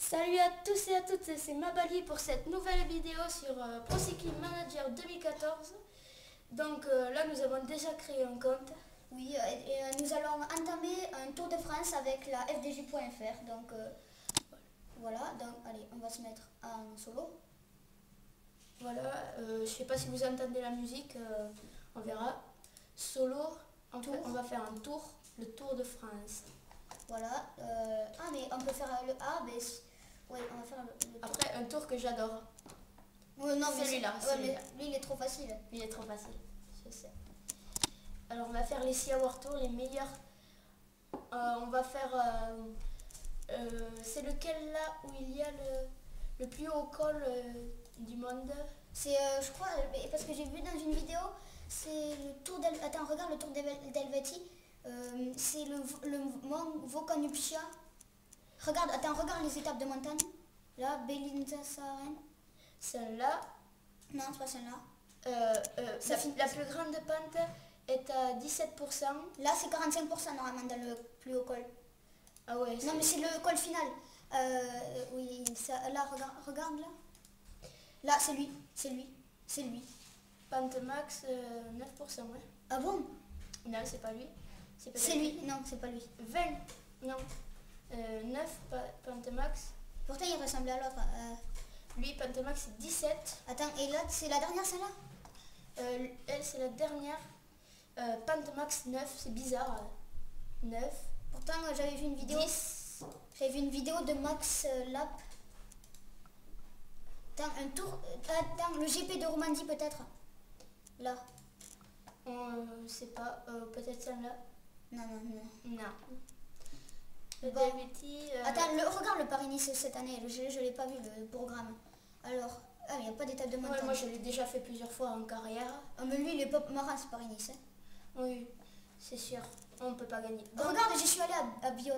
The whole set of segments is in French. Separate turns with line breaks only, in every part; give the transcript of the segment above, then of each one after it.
Salut à tous et à toutes, c'est Mabali pour cette nouvelle vidéo sur Pro Cycling Manager 2014. Donc là nous avons déjà créé un compte.
Oui, et nous allons entamer un Tour de France avec la FDJ.fr. Donc voilà, donc allez, on va se mettre en solo.
Voilà, je sais pas si vous entendez la musique, on verra. Solo, on va faire un tour, le Tour de France.
Voilà, mais on peut faire le A, mais oui, on va faire le tour.
Après, un tour que j'adore.
Non,
celui-là.
Mais lui, il est trop facile.
Il est trop facile, je sais. Alors on va faire les 6 hour tours, les meilleurs. On va faire... c'est lequel là où il y a le plus haut col du monde?
C'est, je crois, parce que j'ai vu dans une vidéo, c'est le tour Attends, regarde le tour d'Helvétie. C'est le mont Vokonupcia. Regarde les étapes de montagne. Là, Bellinzasaren.
Celle-là.
Non, c'est pas celle-là.
La plus grande pente est à 17%.
Là, c'est 45% normalement dans le plus haut col.
Ah ouais.
Non, mais c'est le col final. Oui, ça, là, regarde là. Là, c'est lui.
Pente max 9%, ouais.
Ah bon?
Non, c'est pas lui.
C'est lui, non, c'est pas lui.
20, non. 9, pente max.
Pourtant, il ressemblait à l'autre.
Lui, pente max, c'est 17.
Attends, et là, c'est la dernière, celle-là?
Elle, c'est la dernière. Pente max 9, c'est bizarre. 9.
Pourtant, j'avais vu une vidéo.
10.
J'avais vu une vidéo de Max Lap. Attends, un tour. Attends, le GP de Romandie, peut-être. Là.
C'est pas. Peut-être celle-là.
Non.
Le
Bon.
Helvétie,
Attends, regarde le Paris-Nice cette année. Je l'ai pas vu, le programme. Alors, il n'y a pas d'étape de montagne.
ouais, moi, je l'ai déjà fait plusieurs fois en carrière.
Ah, mais lui, il est pas marin, ce Paris-Nice. Hein.
Oui, c'est sûr. On ne peut pas gagner.
Regarde, j'y suis allée à Biot.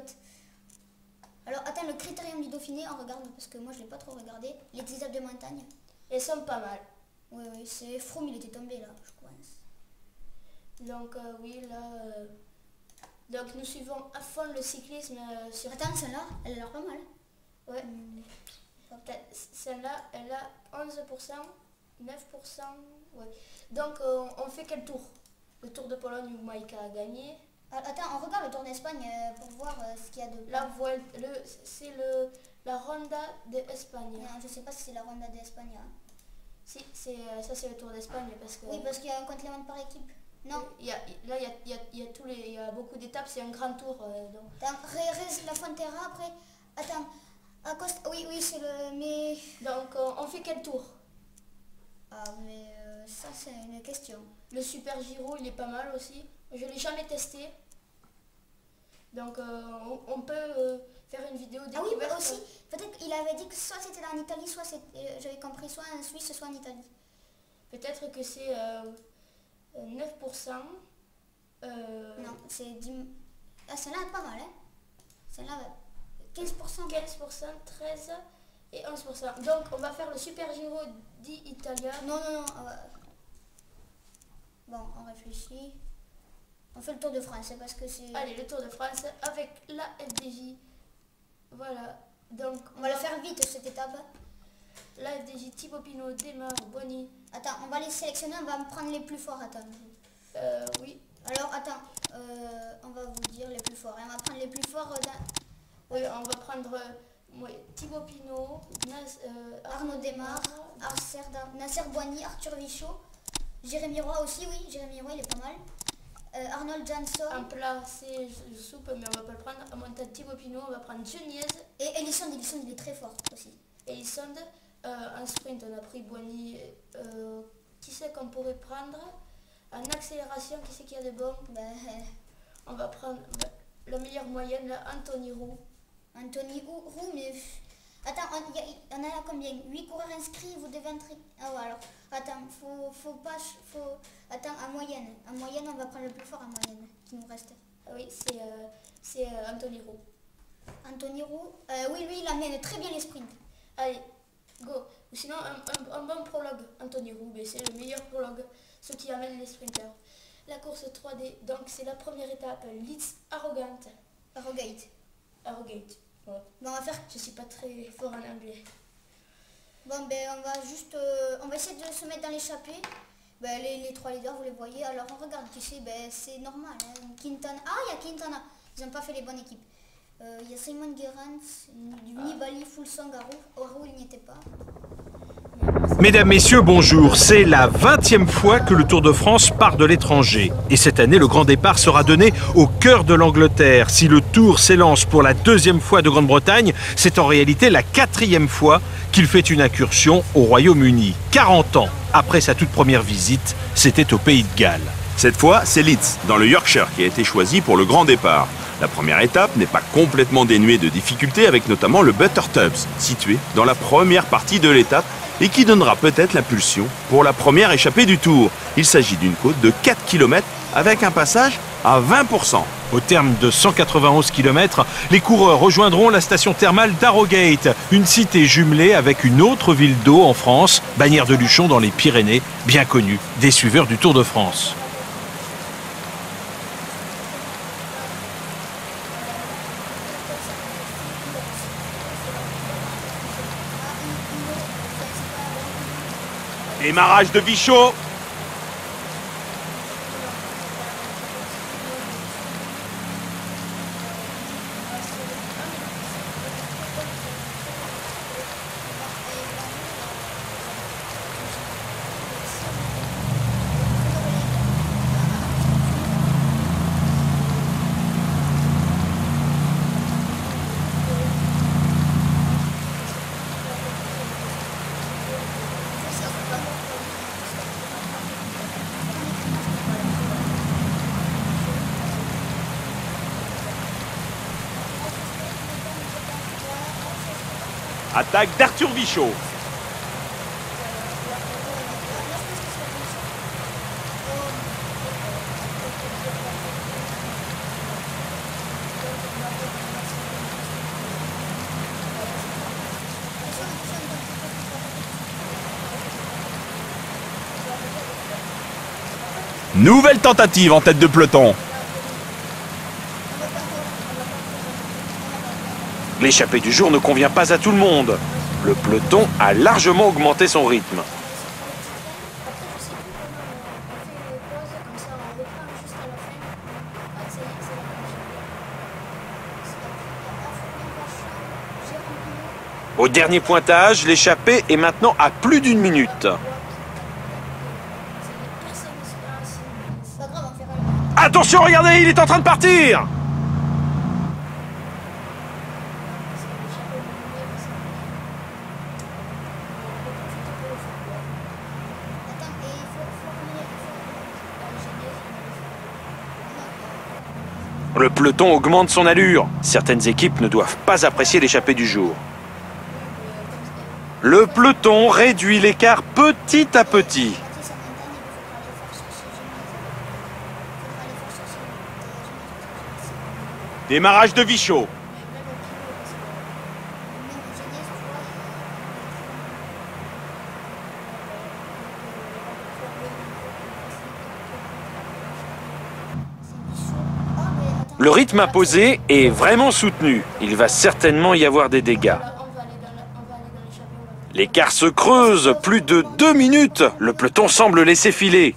Alors, attends, le Critérium du Dauphiné, on regarde, parce que moi, je l'ai pas trop regardé. Les étapes de montagne.
Elles sont pas mal.
Oui, c'est Froome, il était tombé là, je pense.
Donc, oui, là... Donc, nous suivons à fond le cyclisme sur...
Attends, celle-là, elle a l'air pas mal.
Ouais. Celle-là, elle a 11%, 9%. Ouais. Donc, on fait quel tour? Le Tour de Pologne où Maïka a gagné.
Attends, on regarde le Tour d'Espagne pour voir ce qu'il y a de...
Là, c'est la Ronda d'Espagne.
Non, je sais pas si c'est la Ronda d'Espagne. Hein.
Si, ça c'est le Tour d'Espagne parce que...
Oui, parce qu'il y a un complément par équipe. Non.
Là, il y a beaucoup d'étapes, c'est un grand tour. Donc.
Attends, la Frontera, après... Attends, oui, c'est le... Mais...
Donc, on fait quel tour?
Ah, mais ça, c'est une question.
Le Super Giro, il est pas mal aussi. Je l'ai jamais testé. Donc, on peut faire une vidéo découverte.
Ah oui, aussi, peut-être qu'il avait dit que soit c'était en Italie, soit c'était, j'avais compris, soit en Suisse, soit en Italie.
Peut-être que c'est 9%.
Non, c'est 10... Ah, celle-là est pas mal, hein. Celle-là, 15%.
15%, 13% et 11%. Donc, on va faire le Super Giro d'Italia.
Non. Bon, on réfléchit. On fait le Tour de France, parce que c'est...
Allez, le Tour de France avec la FDJ. Voilà. Donc,
on va le faire vite, cette étape.
La FDJ, Thibaut Pinot, Démar, Bonny.
Attends, on va les sélectionner, on va prendre les plus forts, attends.
Oui.
Alors, attends, on va vous dire les plus forts. Et on va prendre les plus forts
Oui, on va prendre Thibaut Pinot,
Arnaud Démar, Nasser Boigny, Arthur Vichot, Jérémy Roy aussi, oui, Jérémy Roy, il est pas mal. Arnold Jansson.
Un plat, c'est soupe, mais on va pas le prendre. À montagne Thibaut Pinot, on va prendre Geniez.
Et Elisson, il est très fort aussi.
Elisson, en sprint, on a pris Boigny. Qui c'est qu'on pourrait prendre? En accélération, qui c'est qu'il y a de bon? On va prendre la meilleure moyenne, là, Anthony Roux.
Anthony Roux, mais... Attends, il y en a combien? 8 coureurs inscrits, vous devez entrer... Ah ouais, alors, attends, Attends, en moyenne, on va prendre le plus fort en moyenne, qui nous reste.
Ah oui, c'est Anthony Roux.
Anthony Roux, oui, lui, il amène très bien les sprints.
Allez, go. Sinon, un bon prologue, Anthony Roux, c'est le meilleur prologue, ceux qui amènent les sprinters. La course 3D, donc c'est la première étape, Leeds Arrogate. Ouais.
Bon, on va faire...
Je suis pas très fort en anglais.
Bon, ben, on va juste... on va essayer de se mettre dans l'échappée. Ben, les trois leaders, vous les voyez. Alors, on regarde qui c'est. Ben, c'est normal. Hein. Quintana. Ah, il y a Quintana. Ils n'ont pas fait les bonnes équipes. Il y a Simon Guerrans, Nibali, Fulsang, Arou, il n'y était pas.
Mesdames, Messieurs, bonjour. C'est la 20e fois que le Tour de France part de l'étranger. Et cette année, le grand départ sera donné au cœur de l'Angleterre. Si le Tour s'élance pour la 2e fois de Grande-Bretagne, c'est en réalité la 4e fois qu'il fait une incursion au Royaume-Uni. 40 ans après sa toute première visite, c'était au Pays de Galles.
Cette fois, c'est Leeds, dans le Yorkshire, qui a été choisi pour le grand départ. La première étape n'est pas complètement dénuée de difficultés, avec notamment le Butter Tubs, situé dans la première partie de l'étape et qui donnera peut-être l'impulsion pour la première échappée du Tour. Il s'agit d'une côte de 4 km avec un passage à 20%.
Au terme de 191 km, les coureurs rejoindront la station thermale d'Harrogate, une cité jumelée avec une autre ville d'eau en France, Bagnères de Luchon dans les Pyrénées, bien connue des suiveurs du Tour de France.
Démarrage de Vichot. Attaque d'Arthur Vichot. Nouvelle tentative en tête de peloton.
L'échappée du jour ne convient pas à tout le monde. Le peloton a largement augmenté son rythme. Au dernier pointage, l'échappée est maintenant à plus d'1 minute. Attention, regardez, il est en train de partir! Le peloton augmente son allure. Certaines équipes ne doivent pas apprécier l'échappée du jour. Le peloton réduit l'écart petit à petit.
Démarrage de Vichot.
Le rythme imposé est vraiment soutenu. Il va certainement y avoir des dégâts. L'écart se creuse, plus de 2 minutes. Le peloton semble laisser filer.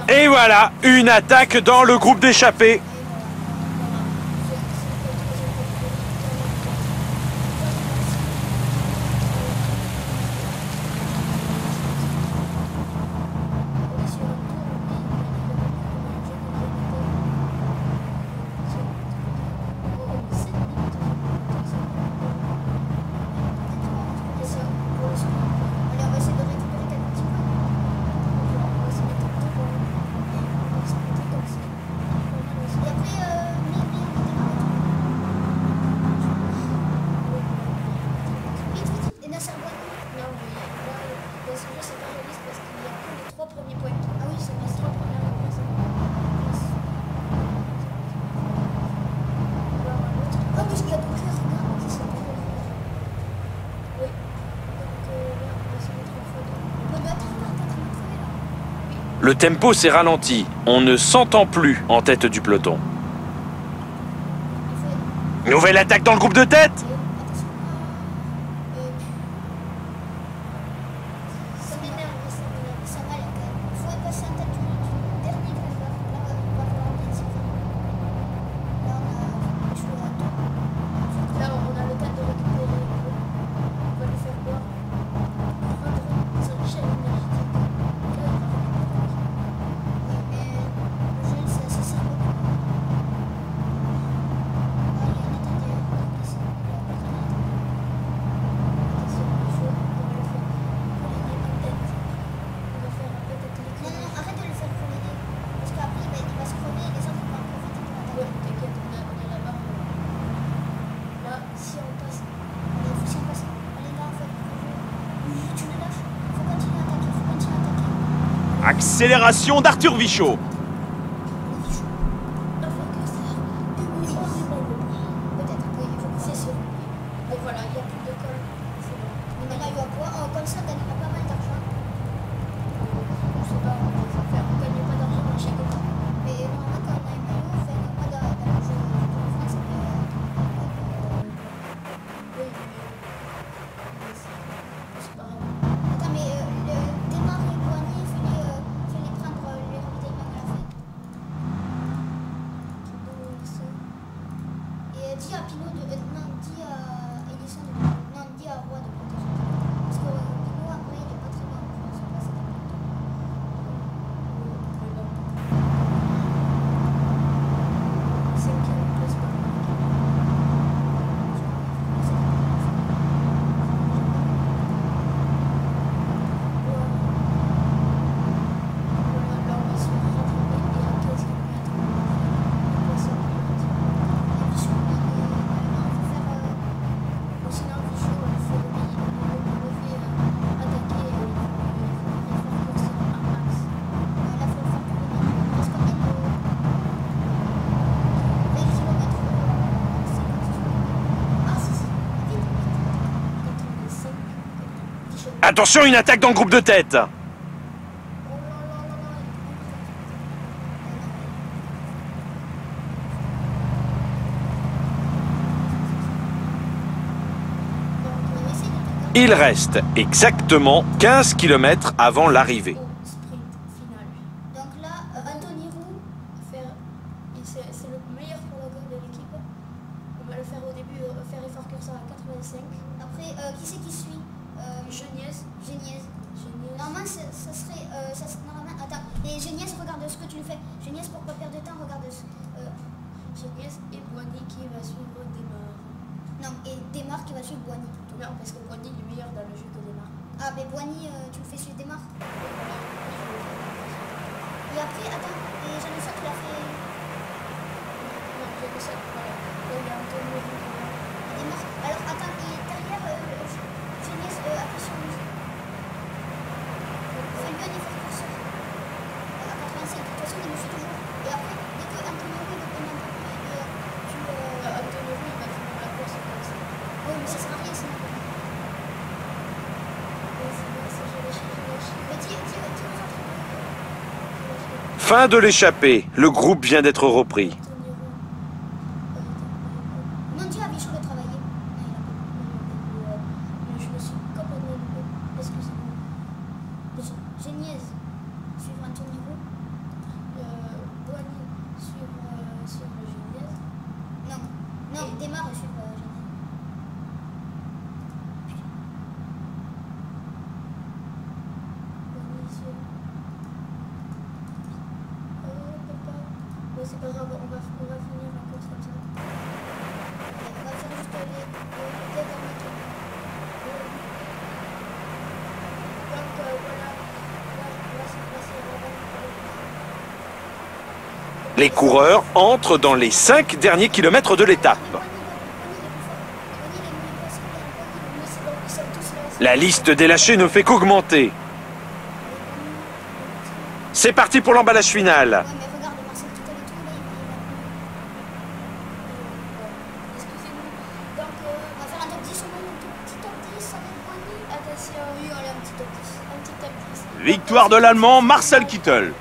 Et voilà, une attaque dans le groupe d'échappés. Le tempo s'est ralenti. On ne s'entend plus en tête du peloton. Nouvelle attaque dans le groupe de tête.
Accélération d'Arthur Vichot.
Attention, une attaque dans le groupe de tête. Il reste exactement 15 km avant l'arrivée.
Donc là, Anthony Roux,
c'est le meilleur prologueur de l'équipe. On va le faire au début, faire effort curseur à 85.
après, qui c'est qui suit Geniez. Normalement, ça serait... normalement, attends, et Geniez, regarde ce que tu lui fais. Geniez, pour pas perdre de temps, regarde
Geniez et Boigny qui va suivre Desmar.
Non, et Desmar qui va suivre Boigny plutôt.
Non, parce que Boigny est meilleur dans le jeu que Desmar.
Ah, mais Boigny, tu le fais suivre Desmar. Et après, attends, et Janessa, tu l'as fait...
Non, Janessa, voilà. Là, il y a Anthony Roux.
Desmar. Alors, attends, et derrière, Geniez, appuie sur musique. Fais-lui un effort curseur. À 85, de toute façon, il me suit toujours. Et après, dès que Anthony Roux, il va prendre un peu plus, et tu...
Anthony Roux, il va finir la course comme ça.
Oui, mais ça sert à rien, sinon.
Fin de l'échappée. Le groupe vient d'être repris.
Non, dis à Bichot de travailler.
Je me suis complètement loupé. Excusez-moi.
Geniez, suivre Anthony Roux.
Boigny sur Geniez.
Non, Desmar suivre Geniez.
Boigny sur... papa. Bon, c'est pas grave, on va finir la course comme ça.
On va faire juste les derniers tours.
Donc voilà. Là, c'est
Les coureurs entrent dans les 5 derniers kilomètres de l'étape. La liste des lâchés ne fait qu'augmenter. C'est parti pour l'emballage final.
Ouais, mais regarde, Marcel, tout à l'heure,
excusez-nous. Donc,
on va faire un top 10 au moins, un petit top 10 avec Boigny.
attention,
Oui, allez, un petit top 10.
un petit top 10.
Victoire de l'Allemand Marcel Kittel.